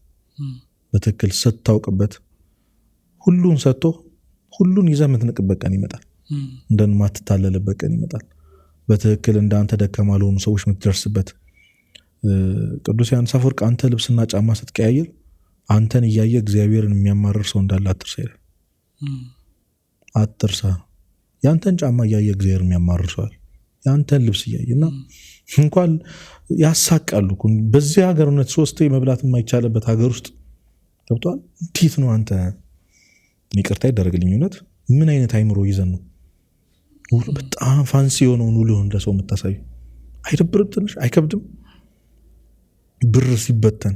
በትክክል ስታውቅበት ሁሉን ሰጥቶ ሁሉን ይዘህ የምትንቅበት ቀን ይመጣል። እንደማትታለልበት ቀን ይመጣል። በትክክል እንዳንተ ደካማ ለሆኑ ሰዎች የምትደርስበት። ቅዱስ ዮሐንስ አፈወርቅ አንተ ልብስና ጫማ ስትቀያየር አንተን እያየ እግዚአብሔርን የሚያማርር ሰው እንዳለ አትርሳ ይላል። አትርሳ። ያንተን ጫማ እያየ እግዚአብሔር የሚያማርር ሰው አለ። ያንተን ልብስ እያየና እንኳን ያሳቃሉ። በዚህ ሀገር እውነት 3 መብላት የማይቻልበት ሀገር ውስጥ ገብቷል። እንዴት ነው አንተ ይቅርታ ይደረግልኝ እውነት ምን አይነት አይምሮ ይዘን ነው በጣም ፋንሲ የሆነውን ውሎህን ለሰው የምታሳዩ? አይደብርም? ትንሽ አይከብድም? ብር ሲበተን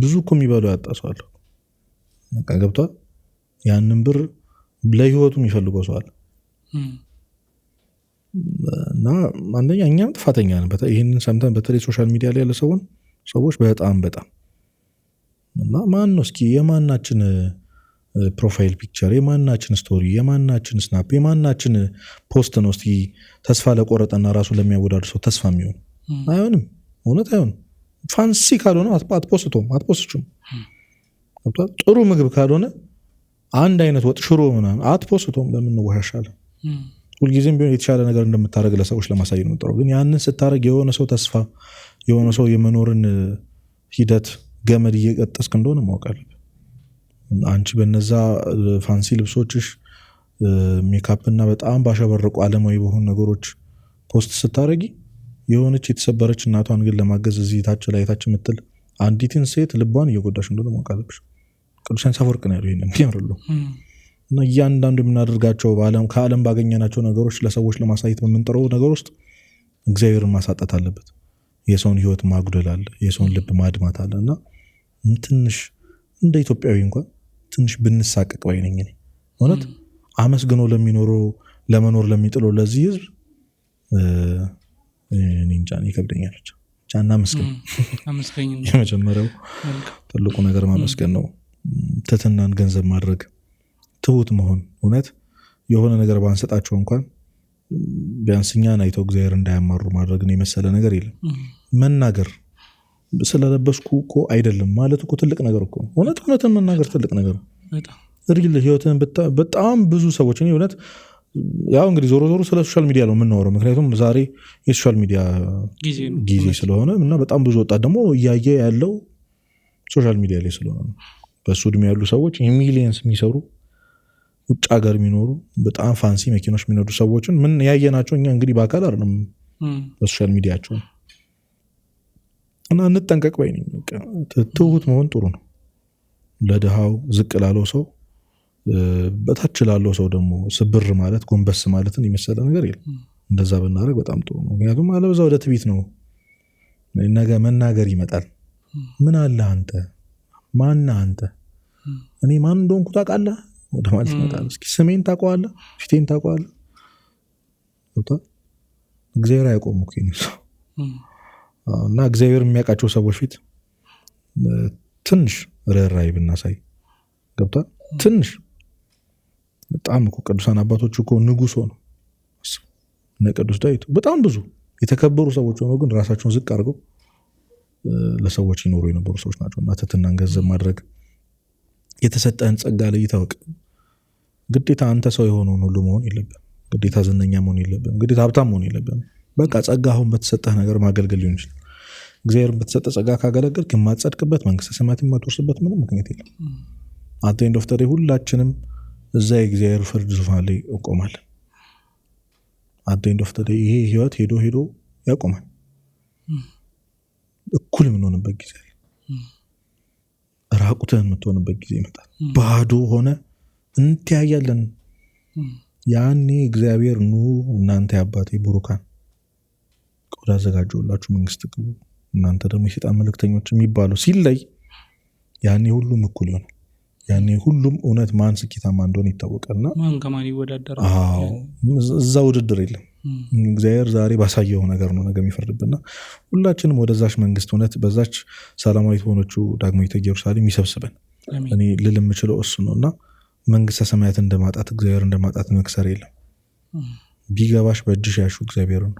ብዙ እኮ የሚበሉ ያጣሰዋል። በቃ ገብቷል። ያንን ብር ለህይወቱ የሚፈልገው ሰው አለ። እና አንደኛ እኛም ጥፋተኛ ነን። ይህንን ሰምተን በተለይ ሶሻል ሚዲያ ላይ ያለ ሰዎች በጣም እና ማን ነው እስኪ የማናችን ፕሮፋይል ፒክቸር፣ የማናችን ስቶሪ፣ የማናችን ስናፕ፣ የማናችን ፖስት ነው እስኪ ተስፋ ለቆረጠና ራሱ ለሚያወዳድር ሰው ተስፋ የሚሆን? አይሆንም። እውነት አይሆንም። ፋንሲ ካልሆነ አትፖስቱም። ጥሩ ምግብ ካልሆነ አንድ አይነት ወጥ ሽሮ ምናምን አትፖስቶም ለምን እንወሻሻለን? ሁልጊዜም ቢሆን የተሻለ ነገር እንደምታደርግ ለሰዎች ለማሳየት ነው የምትጠራው። ግን ያንን ስታደርግ የሆነ ሰው ተስፋ የሆነ ሰው የመኖርን ሂደት ገመድ እየቀጠስክ እንደሆነ ማወቅ አለብህ። አንቺ በነዛ ፋንሲ ልብሶችሽ ሜካፕና በጣም ባሸበረቁ ዓለማዊ በሆኑ ነገሮች ፖስት ስታደርጊ የሆነች የተሰበረች እናቷን ግን ለማገዝ እዚህ ታች ላይ ታች የምትል አንዲትን ሴት ልቧን እየጎዳሽ እንደሆነ ማወቅ አለብሽ። ቅዱስ ዮሐንስ አፈወርቅ ነው ያለው ይሄንን ያርሉ እና እያንዳንዱ የምናደርጋቸው ከዓለም ባገኘናቸው ነገሮች ለሰዎች ለማሳየት በምንጠራው ነገር ውስጥ እግዚአብሔርን ማሳጣት አለበት። የሰውን ህይወት ማጉደል አለ፣ የሰውን ልብ ማድማት አለ እና ትንሽ እንደ ኢትዮጵያዊ እንኳን ትንሽ ብንሳቀቅ ባይ ነኝ እኔ ማለት አመስግኖ ለመኖር ለሚጥለው ለዚህ ህዝብ እንጃን ይከብደኛል። ቻና መስገን የመጀመሪያው ትልቁ ነገር ማመስገን ነው። ትህትናን ገንዘብ ማድረግ፣ ትሁት መሆን። እውነት የሆነ ነገር ባንሰጣቸው እንኳን ቢያንስ እኛን አይተው እግዚአብሔር እንዳያማሩ ማድረግን የመሰለ ነገር የለም። መናገር ስለለበስኩ እኮ አይደለም ማለት እኮ ትልቅ ነገር እኮ ነው። እውነትን መናገር ትልቅ ነገር ነው። ሪል ህይወትን በጣም ብዙ ሰዎች እኔ እውነት ያው እንግዲህ ዞሮ ስለ ሶሻል ሚዲያ ነው የምናወራው፣ ምክንያቱም ዛሬ የሶሻል ሚዲያ ጊዜ ስለሆነ እና በጣም ብዙ ወጣት ደግሞ እያየ ያለው ሶሻል ሚዲያ ላይ ስለሆነ ነው። በሱ እድሜ ያሉ ሰዎች ሚሊየንስ የሚሰሩ ውጭ ሀገር የሚኖሩ በጣም ፋንሲ መኪኖች የሚነዱ ሰዎችን ምን ያየናቸው እኛ እንግዲህ በአካል አይደለም በሶሻል ሚዲያቸው እና እንጠንቀቅ ባይ ነኝ። ትሁት መሆን ጥሩ ነው። ለድሃው ዝቅ ላለው ሰው በታች ላለው ሰው ደግሞ ስብር ማለት ጎንበስ ማለትን የመሰለ ነገር የለም። እንደዛ ብናደርግ በጣም ጥሩ ነው። ምክንያቱም አለበዛ ወደ ትዕቢት ነው ነገ መናገር ይመጣል። ምን አለ አንተ ማን አንተ እኔ ማን እንደሆንኩ ታውቃለህ ወደ ማለት ይመጣል። እስኪ ስሜን ታውቀዋለህ? ፊቴን ታውቀዋለህ? እግዚአብሔር አያውቀውም እኮ ነው እና እግዚአብሔር የሚያውቃቸው ሰዎች ፊት ትንሽ ርህራሄ ብናሳይ ገብቷል። ትንሽ በጣም እኮ ቅዱሳን አባቶች እኮ ንጉሥ ሆነው እነ ቅዱስ ዳዊት በጣም ብዙ የተከበሩ ሰዎች ሆነው ግን ራሳቸውን ዝቅ አድርገው ለሰዎች ይኖሩ የነበሩ ሰዎች ናቸው። እና ትህትናን ገንዘብ ማድረግ፣ የተሰጠህን ጸጋ ላይ ይታወቅ። ግዴታ አንተ ሰው የሆነውን ሁሉ መሆን የለብህም። ግዴታ ዝነኛ መሆን የለብህም። ግዴታ ሀብታም መሆን የለብህም። በቃ ጸጋ አሁን በተሰጠህ ነገር ማገልገል ሊሆን ይችላል። እግዚአብሔርን በተሰጠ ጸጋ ካገለገልክ የማትጸድቅበት መንግስተ ሰማያት የማትወርስበት ምንም ምክንያት የለም። አንተ ኤንድ ኦፍ ዘ ዴይ ሁላችንም እዛ የእግዚአብሔር ፍርድ ዙፋን ላይ እንቆማለን። አንተ ኤንድ ኦፍ ዘ ዴይ ይሄ ህይወት ሄዶ ያቆማል። እኩል የምንሆንበት ጊዜ አለ። ራቁትህን የምትሆንበት ጊዜ ይመጣል። ባዶ ሆነ እንተያያለን። ያኔ እግዚአብሔር ኑ እናንተ የአባቴ ቡሩካን ወደ አዘጋጀሁላችሁ መንግስት ግቡ፣ እናንተ ደግሞ የሰይጣን መልእክተኞች የሚባለው ሲለይ ያኔ ሁሉም እኩል ይሆናል። ያኔ ሁሉም እውነት ማን ስኬታማ እንደሆነ ይታወቃልና ማን ከማን ይወዳደራል? እዛ ውድድር የለም። እግዚአብሔር ዛሬ ባሳየው ነገር ነው ነገ የሚፈርድብና ሁላችንም ወደዛች መንግስት እውነት በዛች ሰላማዊት ሆነችው ዳግማዊት ኢየሩሳሌም ይሰብስበን። እኔ ልል የምችለው እሱ ነው። እና መንግስተ ሰማያት እንደማጣት እግዚአብሔር እንደማጣት መክሰር የለም። ቢገባሽ በእጅሽ ያሹ እግዚአብሔር ነው።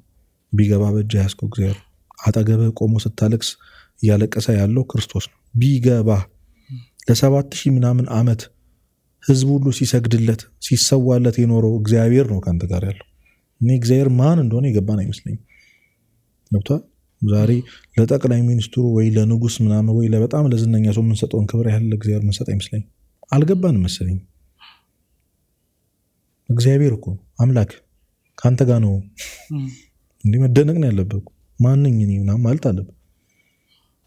ቢገባ በእጅ ያስከው እግዚአብሔር አጠገብህ ቆሞ ስታለቅስ እያለቀሰ ያለው ክርስቶስ ነው። ቢገባ ለ7000 ምናምን ዓመት ህዝብ ሁሉ ሲሰግድለት ሲሰዋለት የኖረው እግዚአብሔር ነው ካንተ ጋር ያለው። እኔ እግዚአብሔር ማን እንደሆነ የገባን አይመስለኝም። ገብቷል? ዛሬ ለጠቅላይ ሚኒስትሩ ወይ ለንጉስ ምናምን ወይ ለበጣም ለዝነኛ ሰው የምንሰጠውን ክብር ያህል ለእግዚአብሔር የምንሰጥ አይመስለኝም። አልገባንም መሰለኝ። እግዚአብሔር እኮ አምላክ ካንተ ጋር ነው። እንዲህ መደነቅ ነው ያለበት። ማንኝ እኔ ምናምን ማለት አለበት።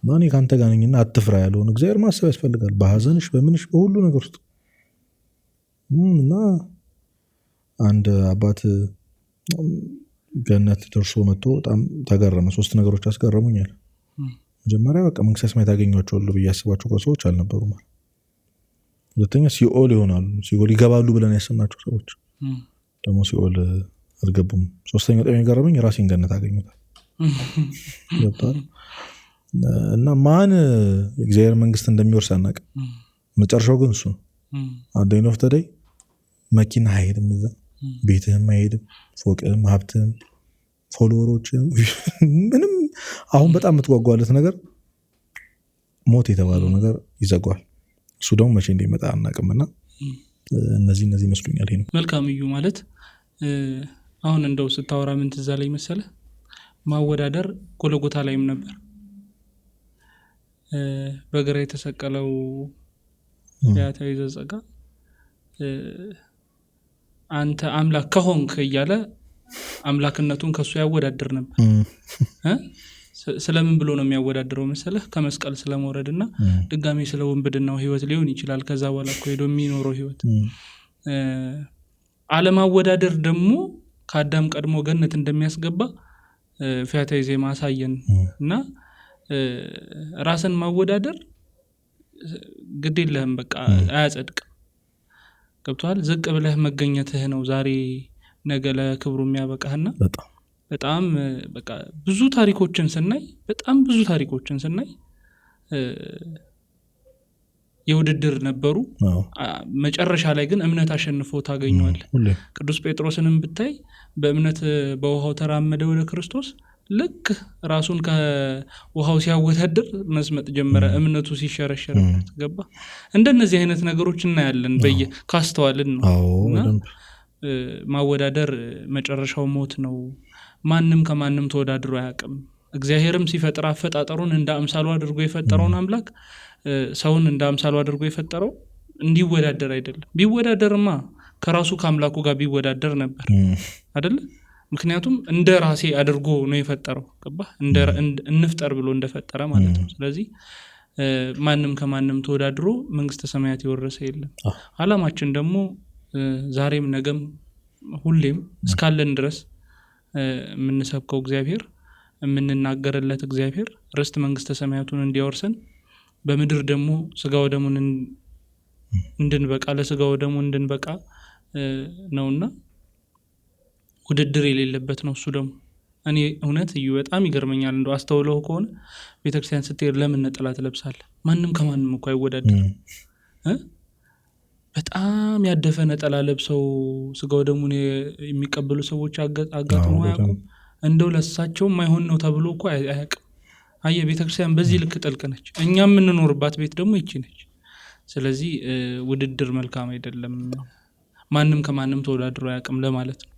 ማን ካንተ ጋር ነኝና አትፍራ ያለውን እግዚአብሔር ማሰብ ያስፈልጋል። በሐዘንሽ በምንሽ በሁሉ ነገር ውስጥ እና አንድ አባት ገነት ደርሶ መጥቶ በጣም ተገረመ። 3 ነገሮች አስገረሙኛል። መጀመሪያ በቃ መንግስተ ሰማያት ያገኟቸዋል ብዬ ያስባቸው ሰዎች አልነበሩም። ሁለተኛ ሲኦል ይሆናሉ፣ ሲኦል ይገባሉ ብለን ያሰብናቸው ሰዎች ደግሞ ሲኦል አልገቡም። ሶስተኛ በጣም የገረመኝ ራሴን ገነት አገኘሁታል። ገብቷል? እና ማን የእግዚአብሔር መንግስት እንደሚወርስ አናውቅም። መጨረሻው ግን እሱ ነው። አንድ አይነት ተደይ መኪና አይሄድም፣ እዛ ቤትህም አይሄድም፣ ፎቅህም፣ ሀብትህም፣ ፎሎወሮችህም ምንም። አሁን በጣም የምትጓጓለት ነገር ሞት የተባለው ነገር ይዘጓል። እሱ ደግሞ መቼ እንደሚመጣ አናውቅምና እነዚህ ይመስሉኛል። ይሄ ነው መልካም እዩ ማለት አሁን እንደው ስታወራ ምን ትዝ አለኝ መሰለህ ማወዳደር ጎልጎታ ላይም ነበር በግራ የተሰቀለው ያታዊ ዘጸጋ አንተ አምላክ ከሆንክ እያለ አምላክነቱን ከሱ ያወዳድር ነበር ስለምን ብሎ ነው የሚያወዳድረው መሰለህ ከመስቀል ስለመውረድና ድጋሚ ስለወንብድናው ህይወት ሊሆን ይችላል ከዛ በኋላ እኮ ሄዶ የሚኖረው ህይወት አለማወዳደር ደግሞ ከአዳም ቀድሞ ገነት እንደሚያስገባ ፊያታዊ ዜማ አሳየን እና ራስን ማወዳደር ግድ የለህም በቃ አያጸድቅም ገብቷል ዝቅ ብለህ መገኘትህ ነው ዛሬ ነገ ለክብሩ የሚያበቃህና በጣም በቃ ብዙ ታሪኮችን ስናይ የውድድር ነበሩ መጨረሻ ላይ ግን እምነት አሸንፎ ታገኘዋለህ ቅዱስ ጴጥሮስንም ብታይ በእምነት በውሃው ተራመደ ወደ ክርስቶስ ልክ ራሱን ከውሃው ሲያወዳድር መስመጥ ጀመረ እምነቱ ሲሸረሸርበት ገባ እንደነዚህ አይነት ነገሮች እናያለን ካስተዋልን ነው ማወዳደር መጨረሻው ሞት ነው ማንንም ከማንንም ተወዳድሮ አያውቅም እግዚአብሔርም ሲፈጥር አፈጣጠሩን እንደ አምሳሉ አድርጎ የፈጠረውን አምላክ ሰውን እንደ አምሳሉ አድርጎ የፈጠረው እንዲወዳደር አይደለም ቢወዳደርማ ከራሱ ከአምላኩ ጋር ቢወዳደር ነበር አይደል ምክንያቱም እንደ ራሴ አድርጎ ነው የፈጠረው ገባ እንፍጠር ብሎ እንደፈጠረ ማለት ነው ስለዚህ ማንንም ከማንንም ተወዳድሮ መንግስተ ሰማያት ይወርሰ የለም አላማችን ደግሞ ዛሬም ነገም ሁሌም እስካለን ድረስ የምንሰብከው እግዚአብሔር የምንናገርለት እግዚአብሔር ርስት መንግስተ ሰማያቱን እንዲያወርሰን በምድር ደግሞ ስጋው ደሙን እንድንበቃ ለስጋው ደሙ እንድንበቃ ነውና ውድድር የሌለበት ነው እሱ ደግሞ እኔ እውነት እዩ በጣም ይገርመኛል እንደው አስተውለው ከሆነ ቤተክርስቲያን ስትሄድ ለምን ነጠላ ትለብሳለህ ማንንም ከማንንም እኮ አይወዳደርም በጣም ያደፈ ነጠላ ለብሰው ስጋው ደሙን የሚቀበሉ ሰዎች አጋጥሞ ያውቁ እንደው ለሳቸው ማይሆን ነው ተብሎ እኮ አያውቅም አየ ቤተክርስቲያን በዚህ ልክ ጥልቅ ነች እኛም እንኖርባት ቤት ደግሞ ይቺ ነች ስለዚህ ውድድር መልካም አይደለም ማንንም ከማንንም ተወዳድሮ አያውቅም ለማለት ነው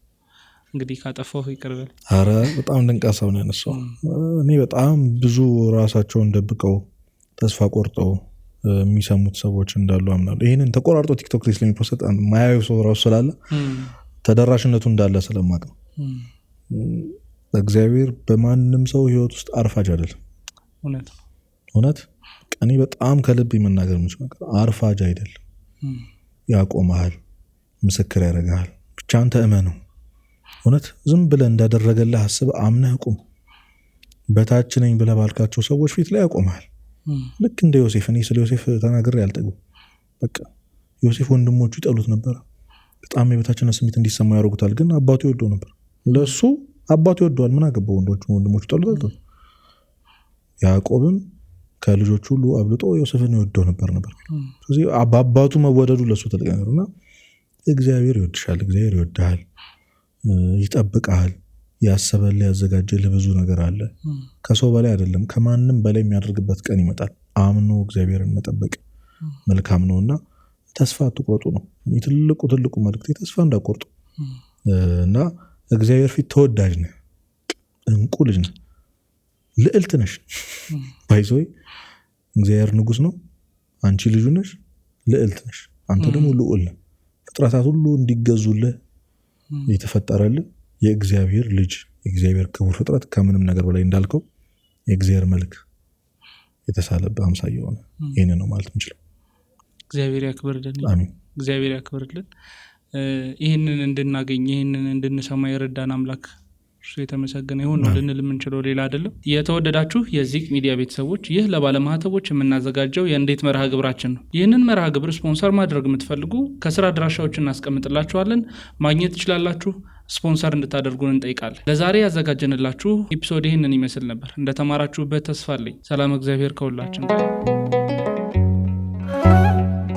እንግዲህ ካጠፋው ይቀርበል አረ በጣም ድንቅ ሐሳብ ነው ያነሳው እኔ በጣም ብዙ ራሳቸውን ደብቀው ተስፋ ቆርጠው የሚሰሙት ሰዎች እንዳሉ አምናለሁ ይሄንን ተቆራርጦ ቲክቶክ ላይ ስለሚፖስት ማያዩ ሰው ራሱ ስላለ ተደራሽነቱ እንዳለ ስለማቅ ነው እግዚአብሔር በማንንም ሰው ህይወት ውስጥ አርፋጅ አይደለም እውነት እኔ በጣም ከልብ መናገር የምችለው አርፋጅ አይደለም ያቆማል ምስክር ያደርጋል ብቻ አንተ እመነው እውነት ዝም ብለህ እንዳደረገልህ አስብ አምነህ ቁም በታች ነኝ ብለህ ባልካቸው ሰዎች ፊት ላይ ያቆማል ልክ እንደ ዮሴፍ እኔ ስለ ዮሴፍ ተናግሬ ያልጠግብ በቃ ዮሴፍ ወንድሞቹ ይጠሉት ነበር በጣም የበታችነት ስሜት እንዲሰማው ያደርጉታል ግን አባቱ ይወደው ነበር ለሱ አባቱ ይወደዋል ምን አገባው ወንድሞቹ ይጠሉታል ያዕቆብን ከልጆቹ ሁሉ አብልጦ ዮሴፍን ይወደው ነበር ስለዚህ አባቱ መወደዱ ለሱ ትልቅ ነገር ነውና እግዚአብሔር ይወድሻል እግዚአብሔር ይወድሃል ይጠብቃል ያሰበልህ ያዘጋጀልህ ብዙ ነገር አለ ከሰው በላይ አይደለም ከማንም በላይ የሚያደርግበት ቀን ይመጣል አምኖ እግዚአብሔርን መጠበቅ መልካም ነውና ተስፋ አትቆርጡ ነው ትልቁ መልእክት ተስፋ እንዳትቆርጡ እና እግዚአብሔር ፊት ተወዳጅ ነህ እንቁ ልጅ ነህ ልዕልት ነሽ ባይዞይ እግዚአብሔር ንጉስ ነው አንቺ ልጁ ነሽ ልዕልት ነሽ አንተ ደግሞ ልዑል ነህ ፍጥረታት ሁሉ እንዲገዙልህ የተፈጠረልህ የእግዚአብሔር ልጅ የእግዚአብሔር ክቡር ፍጥረት ከምንም ነገር በላይ እንዳልከው የእግዚአብሔር መልክ የተሳለበት አምሳያ ሆነ ይሄን ነው ማለት እንችላለን እግዚአብሔር ያክብርልን አሜን እግዚአብሔር ያክብርልን ይሄንን እንድናገኝ ይሄንን እንድንሰማ ይረዳን አምላክ እሱ የተመሰገነ ይሁን ነው ልንል የምንችለው ሌላ አይደለም የተወደዳችሁ የዚቅ ሚዲያ ቤተሰቦች ይህ ለባለማህተቦች የምናዘጋጀው የእንዴት መርሃ ግብራችን ነው ይህንን መርሃ ግብር ስፖንሰር ማድረግ የምትፈልጉ ከስራ አድራሻዎችን እናስቀምጥላችኋለን ማግኘት ትችላላችሁ ስፖንሰር እንድታደርጉን እንጠይቃለን ለዛሬ ያዘጋጀንላችሁ ኤፒሶድ ይህንን ይመስል ነበር እንደተማራችሁበት ተስፋ አለኝ ሰላም እግዚአብሔር ከሁላችን ጋር